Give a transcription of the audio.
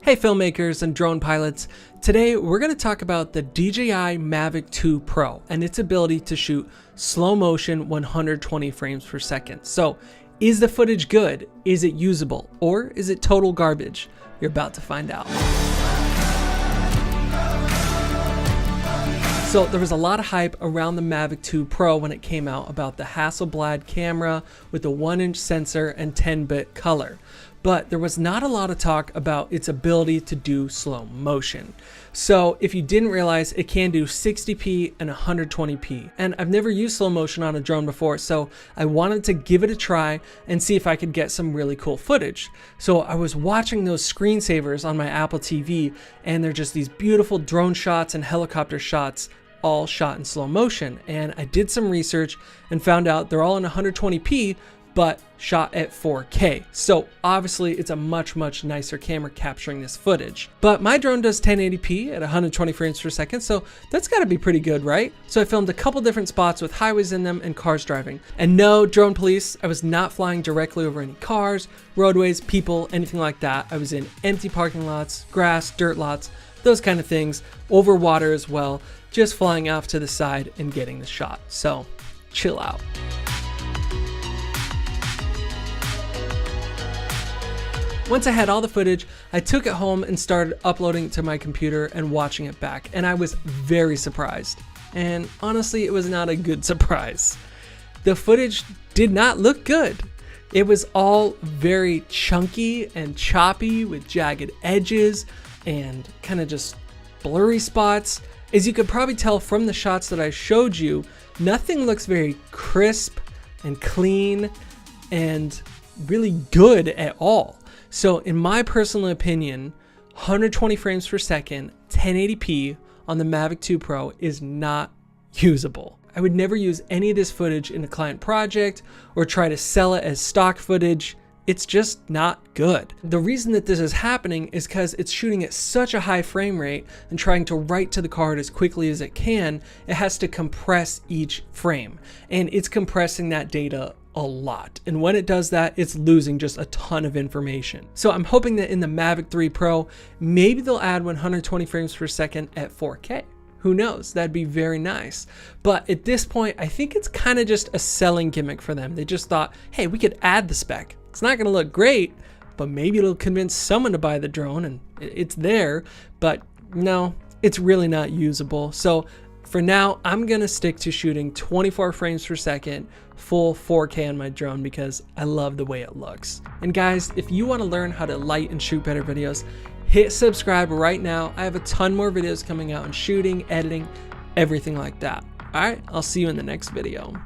Hey filmmakers and drone pilots, today we're going to talk about the DJI Mavic 2 Pro and its ability to shoot slow motion 120 frames per second. So is the footage good? Is it usable? Or is it total garbage? You're about to find out. So there was a lot of hype around the Mavic 2 Pro when it came out about the Hasselblad camera with the 1-inch sensor and 10-bit color. But there was not a lot of talk about its ability to do slow motion. So if you didn't realize, it can do 60p and 120p. And I've never used slow motion on a drone before, so I wanted to give it a try and see if I could get some really cool footage. So I was watching those screensavers on my Apple TV, and they're just these beautiful drone shots and helicopter shots, all shot in slow motion. And I did some research and found out they're all in 120p, but shot at 4K. So obviously it's a much nicer camera capturing this footage. But my drone does 1080p at 120 frames per second, so that's gotta be pretty good, right? So I filmed a couple different spots with highways in them and cars driving. And no, drone police, I was not flying directly over any cars, roadways, people, anything like that. I was in empty parking lots, grass, dirt lots, those kind of things, over water as well, just flying off to the side and getting the shot. So chill out. Once I had all the footage, I took it home and started uploading it to my computer and watching it back, and I was very surprised. And honestly, it was not a good surprise. The footage did not look good. It was all very chunky and choppy with jagged edges and kind of just blurry spots. As you could probably tell from the shots that I showed you, nothing looks very crisp and clean and really good at all. So in my personal opinion, 120 frames per second, 1080p on the Mavic 2 Pro is not usable. I would never use any of this footage in a client project or try to sell it as stock footage. It's just not good. The reason that this is happening is because it's shooting at such a high frame rate and trying to write to the card as quickly as it can, it has to compress each frame. And it's compressing that data a lot. And when it does that, it's losing just a ton of information. So I'm hoping that in the Mavic 3 Pro, maybe they'll add 120 frames per second at 4K. Who knows? That'd be very nice. But at this point, I think it's kind of just a selling gimmick for them. They just thought, hey, we could add the spec. It's not gonna look great, but maybe it'll convince someone to buy the drone, and it's there, but no, it's really not usable. So for now, I'm gonna stick to shooting 24 frames per second, full 4K on my drone because I love the way it looks. And guys, if you wanna learn how to light and shoot better videos, hit subscribe right now. I have a ton more videos coming out on shooting, editing, everything like that. All right, I'll see you in the next video.